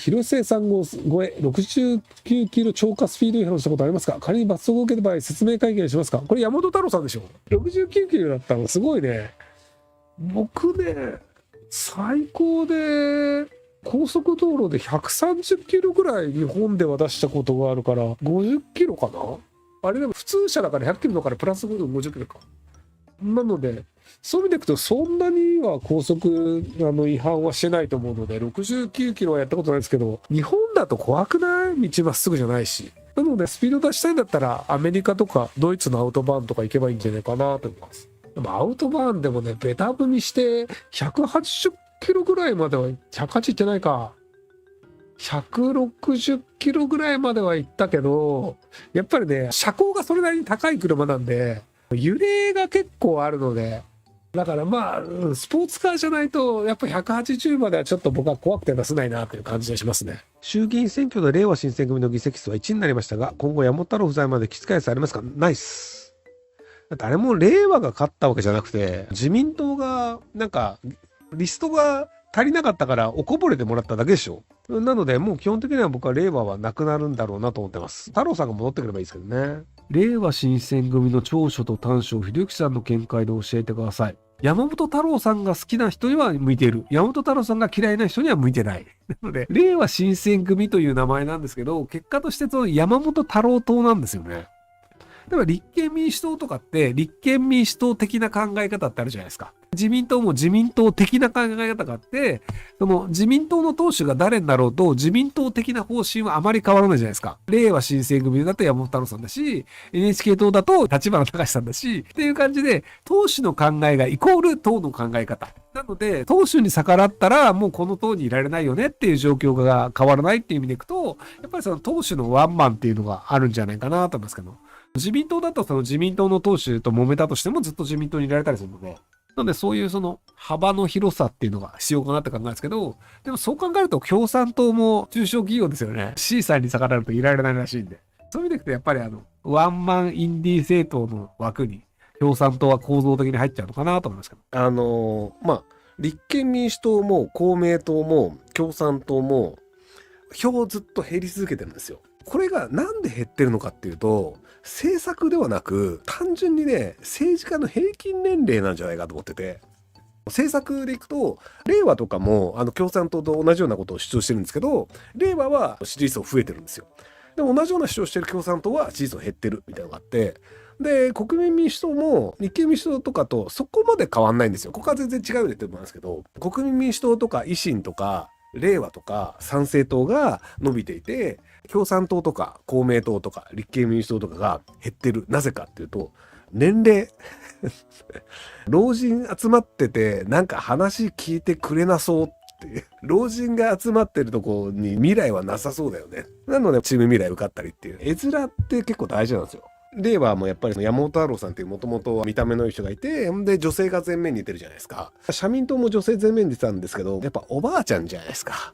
広末さん超え69キロ超過スピード違反をしたことありますか？仮に罰則を受けた場合説明会見しますか？これ山本太郎さんでしょ。69キロだったのすごいね。僕ね、最高で高速道路で130キロぐらい日本では出したことがあるから50キロかな。あれでも普通車だから100キロだからプラス50キロか。なのでそういう意味でいくとそんなには高速違反はしてないと思うので、69キロはやったことないですけど、日本だと怖くない？道まっすぐじゃないし。なのでスピード出したいんだったらアメリカとかドイツのアウトバーンとか行けばいいんじゃないかなと思います。でもアウトバーンでもね、ベタ踏みして180キロぐらいまでは、180いってないか、160キロぐらいまでは行ったけど、やっぱりね、車高がそれなりに高い車なんで、揺れが結構あるので、だからまあ、スポーツカーじゃないと、やっぱ180まではちょっと僕は怖くて出せないなという感じがしますね。衆議院選挙でれいわ新選組の議席数は1になりましたが、今後山本太郎不在まできつかやつありますか？ないっす。だってあれも令和が勝ったわけじゃなくて、自民党がなんかリストが足りなかったからおこぼれてもらっただけでしょ。なのでもう基本的には僕は令和はなくなるんだろうなと思ってます。太郎さんが戻ってくればいいですけどね。令和新選組の長所と短所をひろゆきさんの見解で教えてください。山本太郎さんが好きな人には向いている。山本太郎さんが嫌いな人には向いてない。なので、令和新選組という名前なんですけど、結果としてその山本太郎党なんですよね。例えば立憲民主党とかって立憲民主党的な考え方ってあるじゃないですか。自民党も自民党的な考え方があって、その自民党の党首が誰になろうと自民党的な方針はあまり変わらないじゃないですか。令和新選組だと山本太郎さんだし、NHK 党だと立花隆さんだし、っていう感じで党首の考えがイコール党の考え方。なので、党首に逆らったらもうこの党にいられないよねっていう状況が変わらないっていう意味でいくと、やっぱりその党首のワンマンっていうのがあるんじゃないかなと思いますけど。自民党だとその自民党の党首と揉めたとしてもずっと自民党にいられたりするので、なのでそういうその幅の広さっていうのが必要かなって考えるんですけど、でもそう考えると共産党も中小企業ですよね。C さんに逆らうといられないらしいんで。そういう意味でいくとやっぱりワンマンインディー政党の枠に共産党は構造的に入っちゃうのかなと思いますけど。まあ、立憲民主党も公明党も共産党も票ずっと減り続けてるんですよ。これがなんで減ってるのかっていうと、政策ではなく単純にね、政治家の平均年齢なんじゃないかと思ってて、政策でいくと令和とかも共産党と同じようなことを主張してるんですけど、令和は支持率増えてるんですよ。でも同じような主張してる共産党は支持率減ってるみたいなのがあって、で国民民主党も立憲民主党とかとそこまで変わんないんですよ。ここは全然違うよねって思うんですけど、国民民主党とか維新とか令和とか参政党が伸びていて、共産党とか公明党とか立憲民主党とかが減ってる。なぜかっていうと、年齢老人集まっててなんか話聞いてくれなそうっていう、老人が集まってるとこに未来はなさそうだよね。なのでチーム未来受かったりっていう絵面って結構大事なんですよ。令和もやっぱり山本太郎さんっていうもともと見た目のいい人がいて、で女性が前面に出てるじゃないですか。社民党も女性前面に出てたんですけど、やっぱおばあちゃんじゃないですか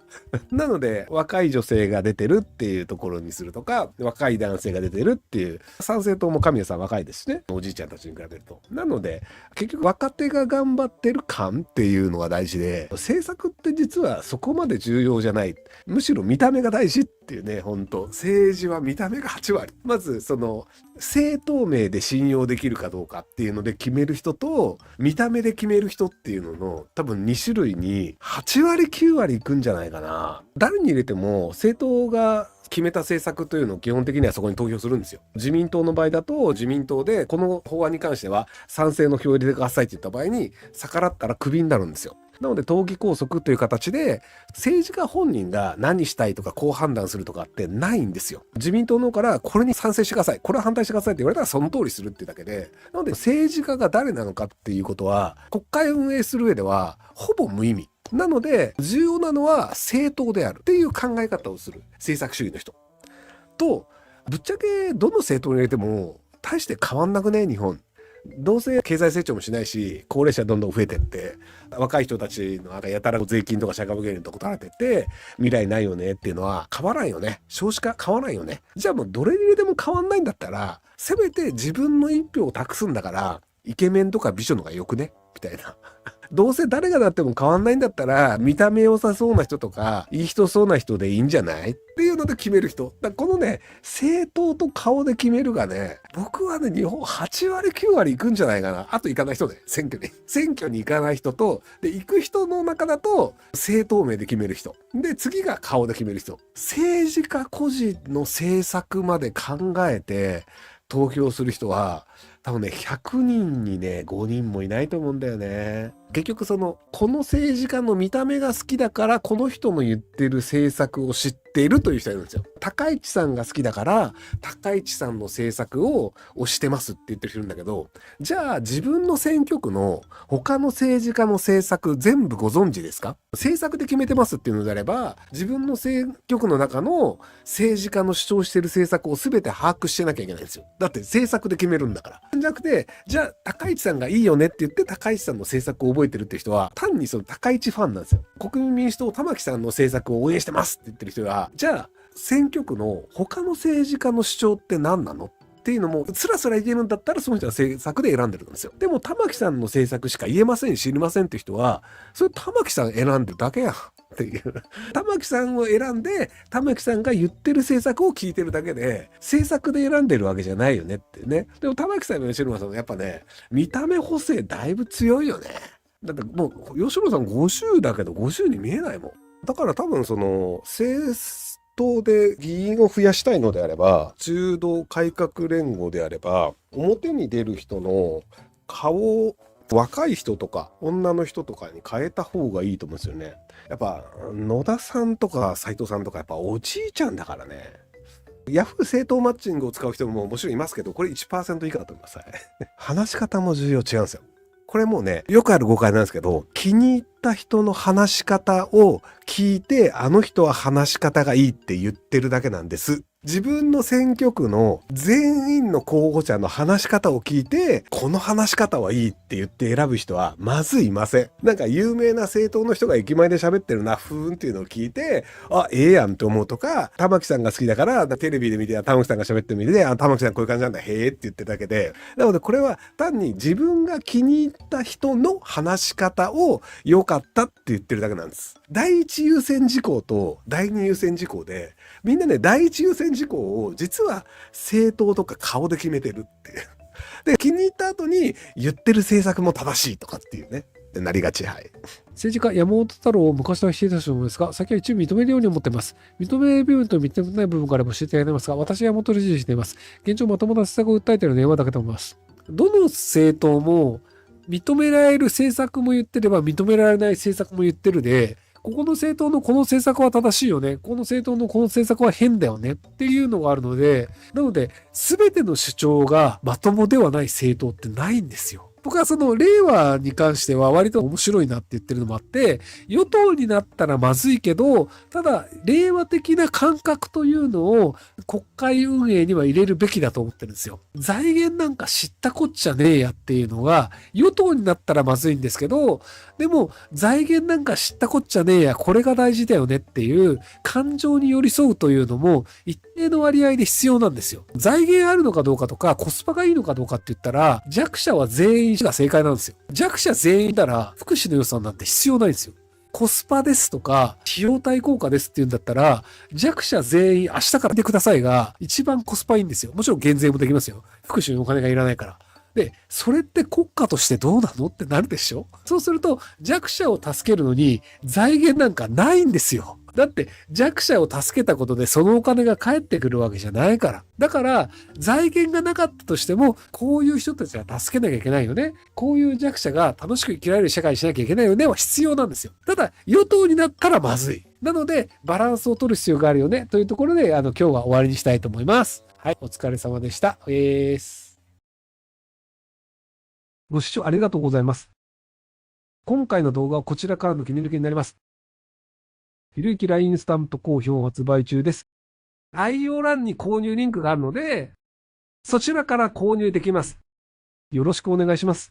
なので若い女性が出てるっていうところにするとか、若い男性が出てるっていう、参政党も神谷さん若いですしね、おじいちゃんたちに比べると。なので結局若手が頑張ってる感っていうのが大事で、政策って実はそこまで重要じゃない、むしろ見た目が大事っていうね。本当政治は見た目が8割。まずその政党名で信用できるかどうかっていうので決める人と、見た目で決める人っていうのの多分2種類に8割9割いくんじゃないかな。誰に入れても政党が決めた政策というのを基本的にはそこに投票するんですよ。自民党の場合だと自民党でこの法案に関しては賛成の票を入れてくださいって言った場合に逆らったらクビになるんですよ。なので党議拘束という形で政治家本人が何したいとかこう判断するとかってないんですよ。自民党の方からこれに賛成してください、これは反対してくださいって言われたらその通りするっていうだけで、なので政治家が誰なのかっていうことは国会を運営する上ではほぼ無意味なので、重要なのは政党であるっていう考え方をする政策主義の人と、ぶっちゃけどの政党に入れても大して変わんなくね日本。どうせ経済成長もしないし、高齢者どんどん増えてって、若い人たちのやたら税金とか社会保険料とか取られてって未来ないよねっていうのは変わらんよね。少子化変わらんよね。じゃあもうどれに入れても変わんないんだったら、せめて自分の一票を託すんだからイケメンとか美女のがよくねみたいなどうせ誰がなっても変わんないんだったら、見た目良さそうな人とか、いい人そうな人でいいんじゃないっていうので決める人。だからこのね、政党と顔で決めるがね、僕はね、日本8割9割行くんじゃないかな。あと行かない人ね、選挙に。選挙に行かない人と、で、行く人の中だと、政党名で決める人。で、次が顔で決める人。政治家個人の政策まで考えて、投票する人は、多分ね、100人にね、5人もいないと思うんだよね。結局この政治家の見た目が好きだから、この人の言ってる政策を知っているという人がいるんですよ。高市さんが好きだから、高市さんの政策を推してますって言ってる人いるんだけど、じゃあ自分の選挙区の他の政治家の政策全部ご存知ですか？政策で決めてますっていうのであれば、自分の選挙区の中の政治家の主張してる政策を全て把握してなきゃいけないんですよ。だって政策で決めるんだから。じゃなくて、じゃあ高市さんがいいよねって言って高市さんの政策を覚えてるって人は、単に高市ファンなんですよ。国民民主党玉木さんの政策を応援してますって言ってる人は、じゃあ選挙区の他の政治家の主張って何なのっていうのもスラスラ言えるんだったらその人は政策で選んでるんですよ。でも玉木さんの政策しか言えません知りませんって人は、それ玉木さん選んでるだけやんっていう。玉木さんを選んで玉木さんが言ってる政策を聞いてるだけで政策で選んでるわけじゃないよねってね。でも玉木さんも吉野さんもやっぱね、見た目補正だいぶ強いよね。だってもう吉野さん50だけど50に見えないもん。だから多分政党で議員を増やしたいのであれば、中道改革連合であれば、表に出る人の顔を若い人とか女の人とかに変えた方がいいと思うんですよね。やっぱ野田さんとか斉藤さんとかやっぱおじいちゃんだからね。ヤフー政党マッチングを使う人ももちろんいますけど、これ 1% 以下だと思います。話し方も重要違うんですよ。これもうね、よくある誤解なんですけど、気に入った人の話し方を聞いて、あの人は話し方がいいって言ってるだけなんです。自分の選挙区の全員の候補者の話し方を聞いて、この話し方はいいって言って選ぶ人はまずいません。なんか有名な政党の人が駅前で喋ってるな、ふーんっていうのを聞いて、あ、ええやんって思うとか、玉木さんが好きだから、テレビで見て、玉木さんが喋ってるの見て、あ、玉木さんこういう感じなんだ、へーって言ってるだけで。なのでこれは単に自分が気に入った人の話し方を良かったって言ってるだけなんです。第一優先事項と第二優先事項で、みんなね、第一優先事項を実は政党とか顔で決めてるっていう。で、気に入った後に言ってる政策も正しいとかっていうね。なりがち。はい。政治家山本太郎を昔は否定したと思いますが、先は一部認めるように思っています。認める部分と認めない部分からも教えていただきますが、私は山本を支持しています。現状まともな政策を訴えているのは山だけと思います。どの政党も認められる政策も言ってれば認められない政策も言ってるで、ここの政党のこの政策は正しいよね。この政党のこの政策は変だよねっていうのがあるので、なので、すべての主張がまともではない政党ってないんですよ。僕は令和に関しては割と面白いなって言ってるのもあって、与党になったらまずいけど、ただ令和的な感覚というのを国会運営には入れるべきだと思ってるんですよ。財源なんか知ったこっちゃねえやっていうのが、与党になったらまずいんですけど、でも財源なんか知ったこっちゃねえや、これが大事だよねっていう感情に寄り添うというのも一定の割合で必要なんですよ。財源あるのかどうかとかコスパがいいのかどうかって言ったら、弱者は全員が正解なんですよ。弱者全員なら福祉の予算なんて必要ないんですよ。コスパですとか費用対効果ですって言うんだったら、弱者全員明日から見てくださいが一番コスパいいんですよ。もちろん減税もできますよ。福祉にお金がいらないから。で、それって国家としてどうなのってなるでしょ？そうすると弱者を助けるのに財源なんかないんですよ。だって弱者を助けたことでそのお金が返ってくるわけじゃないから。だから財源がなかったとしてもこういう人たちは助けなきゃいけないよね。こういう弱者が楽しく生きられる社会にしなきゃいけないよねは必要なんですよ。ただ与党になったらまずい。なのでバランスを取る必要があるよねというところで今日は終わりにしたいと思います。はい、お疲れ様でした。ご視聴ありがとうございます。今回の動画はこちらからの切り抜きになります。ひろゆき LINE スタンプ好評発売中です。概要欄に購入リンクがあるので、そちらから購入できます。よろしくお願いします。